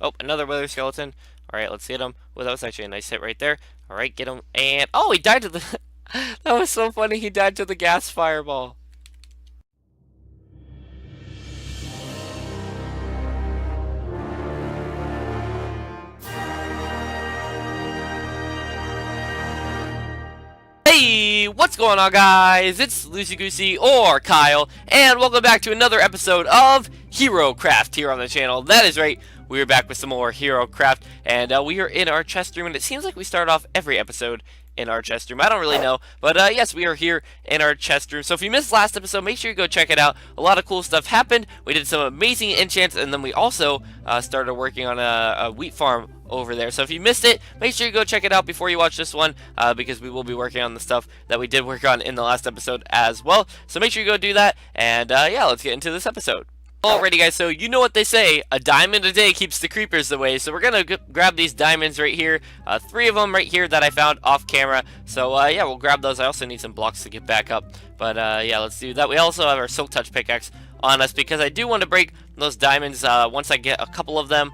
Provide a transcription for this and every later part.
Oh, another wither skeleton. Alright, let's hit him. Well, that was actually a nice hit right there. Alright, get him. And, oh, he died to the... That was so funny. He died to the gas fireball. Hey, what's going on, guys? It's LuceyGoosey or Kyle, and welcome back to another episode of Hero Craft here on the channel. That is right, we're back with some more Hero Craft, and we are in our chest room, and it seems like we start off every episode in our chest room. I don't really know, but yes, we are here in our chest room. So if you missed last episode, make sure you go check it out. A lot of cool stuff happened. We did some amazing enchants, and then we also started working on a wheat farm over there. So if you missed it, make sure you go check it out before you watch this one, because we will be working on the stuff that we did work on in the last episode as well. So make sure you go do that, and yeah, let's get into this episode. Alrighty, guys, so you know what they say, a diamond a day keeps the creepers away. So we're gonna grab these diamonds right here, 3 of them right here that I found off camera. So yeah, we'll grab those. I also need some blocks to get back up, but yeah, let's do that. We also have our silk touch pickaxe on us because I do want to break those diamonds once I get a couple of them,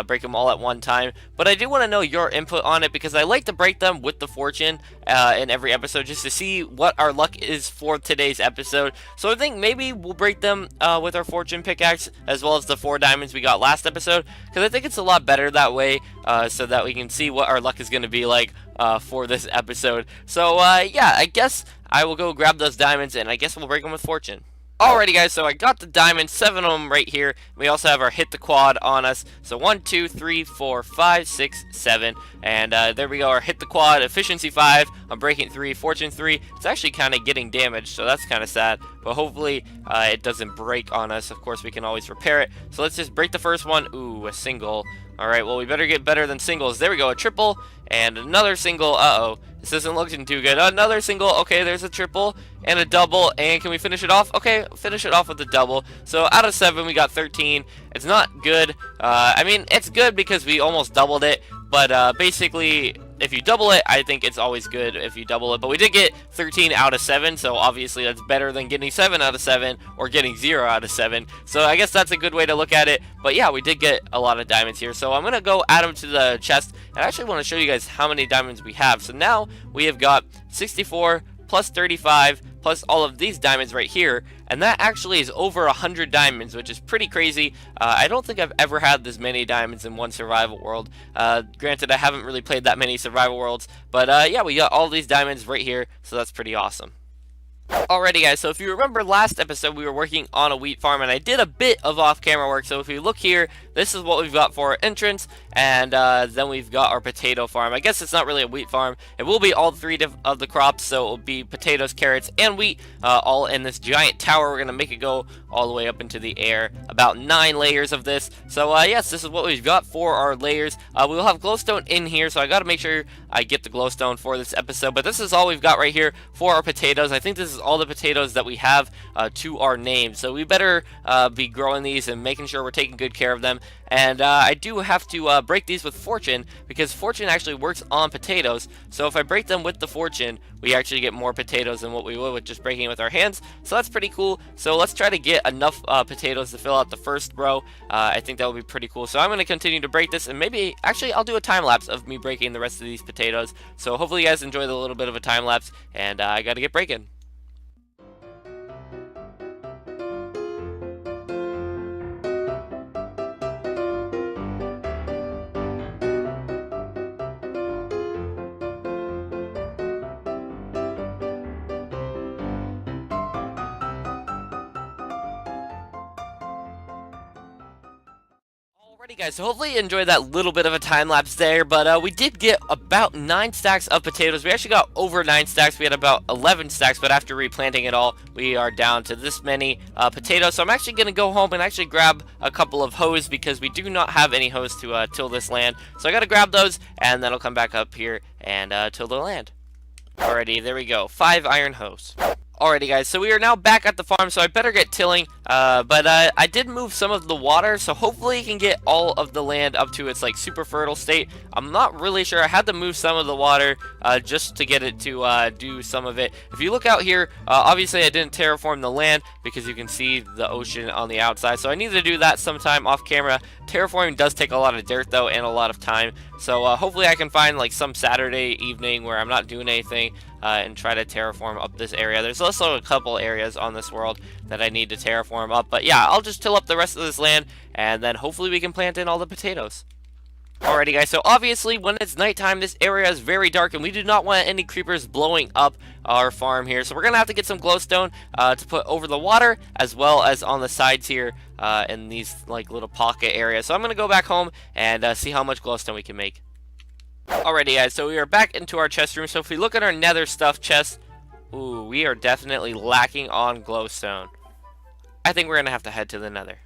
break them all at one time. But I do want to know your input on it because I like to break them with the fortune in every episode just to see what our luck is for today's episode. So I think maybe we'll break them with our fortune pickaxe as well as the 4 diamonds we got last episode, because I think it's a lot better that way, so that we can see what our luck is going to be like for this episode. So yeah, I guess I will go grab those diamonds and I guess we'll break them with fortune. Alrighty, guys, so I got the diamonds, 7 of them right here. We also have our hit the quad on us. So 1, 2, 3, 4, 5, 6, 7. And there we go, our hit the quad, efficiency 5, I'm breaking 3, fortune 3. It's actually kind of getting damaged, so that's kind of sad. But hopefully it doesn't break on us. Of course, we can always repair it. So let's just break the first one. Ooh, a single. Alright, well, we better get better than singles. There we go, a triple and another single. Uh-oh, this isn't looking too good. Another single. Okay, there's a triple and a double. And can we finish it off? Okay, finish it off with a double. So out of 7, we got 13. It's not good. I mean, it's good because we almost doubled it. But basically, if you double it, I think it's always good if you double it. But we did get 13 out of 7, so obviously that's better than getting 7 out of 7 or getting 0 out of 7. So I guess that's a good way to look at it. But yeah, we did get a lot of diamonds here. So I'm going to go add them to the chest. And I actually want to show you guys how many diamonds we have. So now we have got 64 plus 35 plus all of these diamonds right here, and that actually is over 100 diamonds, which is pretty crazy. I don't think I've ever had this many diamonds in one survival world. Granted, I haven't really played that many survival worlds, but yeah, we got all these diamonds right here, so that's pretty awesome. Alrighty, guys, so if you remember last episode, we were working on a wheat farm, and I did a bit of off-camera work. So if you look here, this is what we've got for our entrance, and then we've got our potato farm. I guess it's not really a wheat farm. It will be all 3 of the crops, so it will be potatoes, carrots, and wheat, all in this giant tower. We're going to make it go all the way up into the air, about 9 layers of this. So yes, this is what we've got for our layers. We'll have glowstone in here, so I got to make sure I get the glowstone for this episode. But this is all we've got right here for our potatoes. I think this is all the potatoes that we have to our name, so we better be growing these and making sure we're taking good care of them. And I do have to break these with fortune, because fortune actually works on potatoes. So if I break them with the fortune, we actually get more potatoes than what we would with just breaking it with our hands. So that's pretty cool. So let's try to get enough potatoes to fill out the first row. I think that would be pretty cool. So I'm going to continue to break this, and maybe actually I'll do a time lapse of me breaking the rest of these potatoes. So hopefully you guys enjoy the little bit of a time lapse, and I got to get breaking. Alrighty, guys, so hopefully you enjoyed that little bit of a time lapse there, but we did get about 9 stacks of potatoes. We actually got over 9 stacks. We had about 11 stacks, but after replanting it all, we are down to this many potatoes. So I'm actually going to go home and actually grab a couple of hoes, because we do not have any hoes to till this land. So I got to grab those, and then I'll come back up here and till the land. Alrighty, there we go. 5 iron hoes. Alrighty guys, so we are now back at the farm, so I better get tilling, but I did move some of the water, so hopefully you can get all of the land up to its like super fertile state. I'm not really sure. I had to move some of the water just to get it to do some of it. If you look out here, obviously I didn't terraform the land because you can see the ocean on the outside, so I need to do that sometime off camera. Terraforming does take a lot of dirt though and a lot of time, so hopefully I can find like some Saturday evening where I'm not doing anything and try to terraform up this area. There's also a couple areas on this world that I need to terraform up, but yeah, I'll just till up the rest of this land and then hopefully we can plant in all the potatoes. Alrighty guys, so obviously when it's nighttime this area is very dark and we do not want any creepers blowing up our farm here, so we're gonna have to get some glowstone to put over the water as well as on the sides here in these like little pocket areas. So I'm gonna go back home and see how much glowstone we can make. Alrighty guys, so we are back into our chest room. So if we look at our nether stuff chest, ooh, we are definitely lacking on glowstone. I think we're gonna have to head to the nether.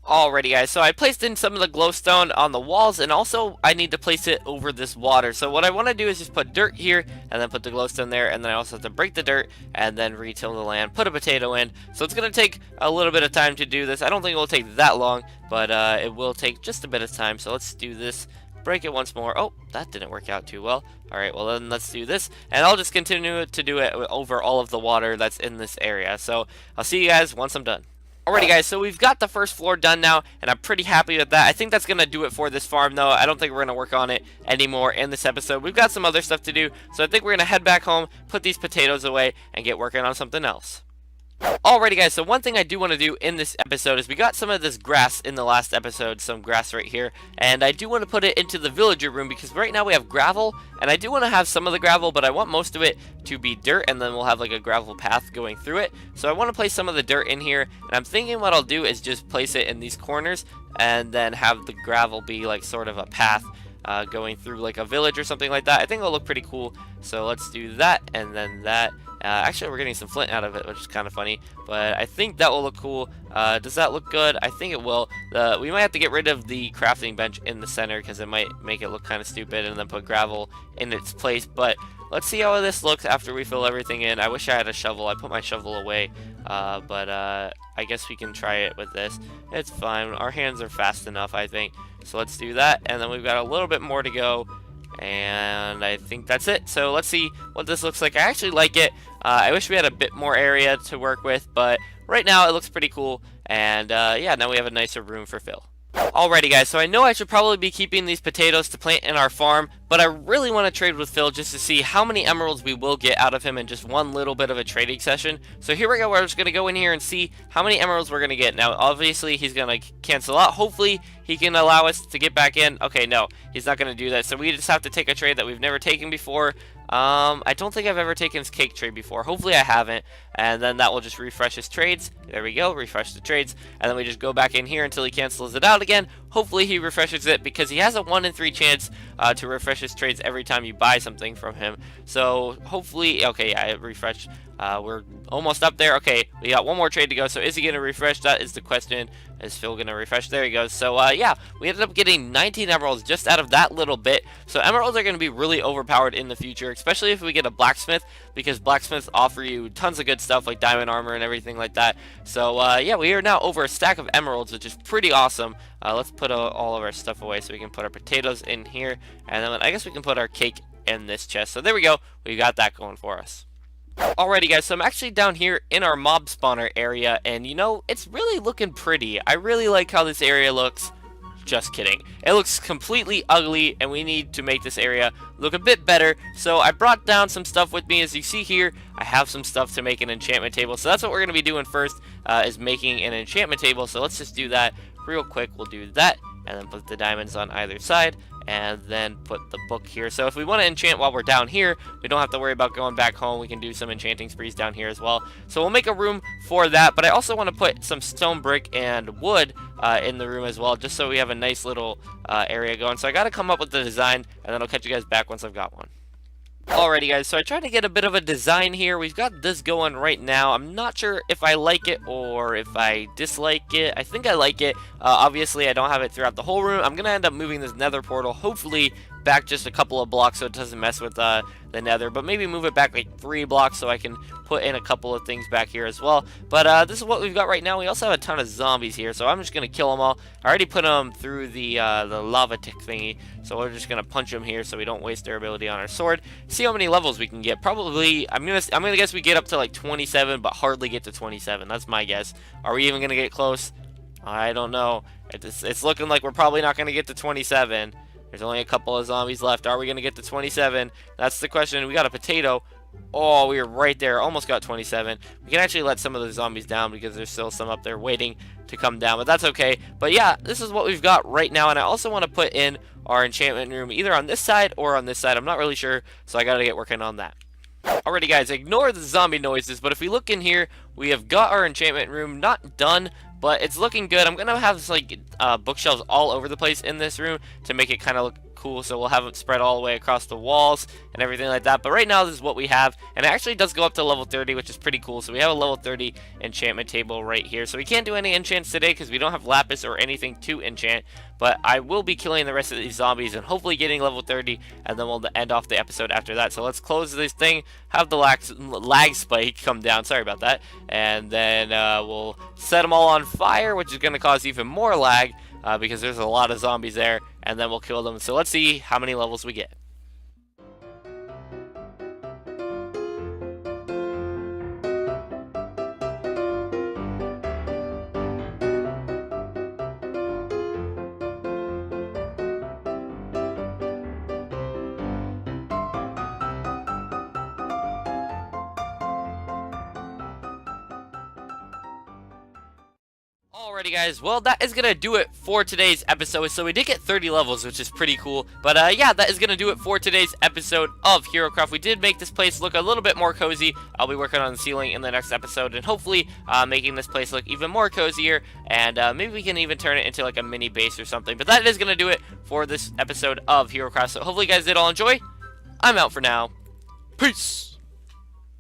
Alrighty guys, so I placed in some of the glowstone on the walls, and also I need to place it over this water. So what I want to do is just put dirt here and then put the glowstone there, and then I also have to break the dirt and then retill the land, put a potato in. So it's going to take a little bit of time to do this. I don't think it will take that long, but it will take just a bit of time. So let's do this. Break it once more. Oh, that didn't work out too well. Alright, well then let's do this, and I'll just continue to do it over all of the water that's in this area. So I'll see you guys once I'm done. Alrighty guys, so we've got the first floor done now, and I'm pretty happy with that. I think that's going to do it for this farm, though. I don't think we're going to work on it anymore in this episode. We've got some other stuff to do, so I think we're going to head back home, put these potatoes away, and get working on something else. Alrighty guys, so one thing I do want to do in this episode is we got some of this grass in the last episode, some grass right here, and I do want to put it into the villager room because right now we have gravel, and I do want to have some of the gravel, but I want most of it to be dirt, and then we'll have like a gravel path going through it. So I want to place some of the dirt in here, and I'm thinking what I'll do is just place it in these corners and then have the gravel be like sort of a path going through like a village or something like that. I think it'll look pretty cool, so let's do that and then that. Actually, we're getting some flint out of it, which is kind of funny, but I think that will look cool. Does that look good? I think it will. We might have to get rid of the crafting bench in the center because it might make it look kind of stupid, and then put gravel in its place, but let's see how this looks after we fill everything in. I wish I had a shovel. I put my shovel away, but I guess we can try it with this. It's fine. Our hands are fast enough, I think. So let's do that, and then we've got a little bit more to go. And I think that's it. So let's see what this looks like. I actually like it. I wish we had a bit more area to work with, but right now it looks pretty cool. And yeah, now we have a nicer room for Phil. Alrighty guys, so I know I should probably be keeping these potatoes to plant in our farm, but I really want to trade with Phil just to see how many emeralds we will get out of him in just one little bit of a trading session. So here we go, we're just going to go in here and see how many emeralds we're going to get. Now obviously he's going to cancel out. Hopefully he can allow us to get back in. Okay, no, he's not going to do that. So we just have to take a trade that we've never taken before. I don't think I've ever taken his cake trade before. Hopefully I haven't. And then that will just refresh his trades. There we go, refresh the trades. And then we just go back in here until he cancels it out again. Hopefully he refreshes it because he has a 1 in 3 chance to refresh his trades every time you buy something from him. So hopefully, okay, yeah, it refreshed. We're almost up there. Okay, we got one more trade to go. So is he going to refresh? That is the question. Is Phil going to refresh? There he goes. So yeah, we ended up getting 19 emeralds just out of that little bit. So emeralds are going to be really overpowered in the future, especially if we get a blacksmith, because blacksmiths offer you tons of good stuff like diamond armor and everything like that. So yeah, we are now over a stack of emeralds, which is pretty awesome. Let's put all of our stuff away so we can put our potatoes in here, and then I guess we can put our cake in this chest. So there we go. We got that going for us. Alrighty guys, so I'm actually down here in our mob spawner area, and you know, it's really looking pretty. I really like how this area looks. Just kidding. It looks completely ugly, and we need to make this area look a bit better. So I brought down some stuff with me. As you see here, I have some stuff to make an enchantment table. So that's what we're going to be doing first, is making an enchantment table. So let's just do that real quick. We'll do that, and then put the diamonds on either side, and then put the book here. So if we want to enchant while we're down here, we don't have to worry about going back home. We can do some enchanting sprees down here as well. So we'll make a room for that, but I also want to put some stone brick and wood in the room as well, just so we have a nice little area going. So I got to come up with the design, and then I'll catch you guys back once I've got one. Alrighty guys, so I tried to get a bit of a design here. We've got this going right now. I'm not sure if I like it or if I dislike it. I think I like it. Obviously I don't have it throughout the whole room. I'm gonna end up moving this nether portal hopefully back just a couple of blocks so it doesn't mess with the nether, but maybe move it back like 3 blocks so I can put in a couple of things back here as well. But this is what we've got right now. We also have a ton of zombies here, so I'm just gonna kill them all. I already put them through the Logitech thingy, so we're just gonna punch them here so we don't waste their ability on our sword. See how many levels we can get. Probably I'm gonna guess we get up to like 27, but hardly get to 27. That's my guess. Are we even gonna get close? I don't know. It's looking like we're probably not gonna get to 27. There's only a couple of zombies left. Are we going to get to 27? That's the question. We got a potato. Oh, we were right there. Almost got 27. We can actually let some of the zombies down because there's still some up there waiting to come down. But that's okay. But yeah, this is what we've got right now. And I also want to put in our enchantment room either on this side or on this side. I'm not really sure. So I got to get working on that. Alrighty guys, ignore the zombie noises. But if we look in here, we have got our enchantment room not done, but it's looking good. I'm gonna have this like bookshelves all over the place in this room to make it kind of look cool, so we'll have it spread all the way across the walls and everything like that. But right now this is what we have, and it actually does go up to level 30, which is pretty cool. So we have a level 30 enchantment table right here. So we can't do any enchants today because we don't have lapis or anything to enchant, but I will be killing the rest of these zombies and hopefully getting level 30, and then we'll end off the episode after that. So let's close this thing, have the lag spike come down, sorry about that, and then we'll set them all on fire, which is going to cause even more lag because there's a lot of zombies there, and then we'll kill them. So let's see how many levels we get. Alrighty guys, well that is gonna do it for today's episode. So we did get 30 levels, which is pretty cool. But yeah, that is gonna do it for today's episode of HeroCraft. We did make this place look a little bit more cozy. I'll be working on the ceiling in the next episode, and hopefully making this place look even more cozier, and maybe we can even turn it into like a mini base or something. But that is gonna do it for this episode of HeroCraft. So hopefully you guys did all enjoy. I'm out for now. Peace!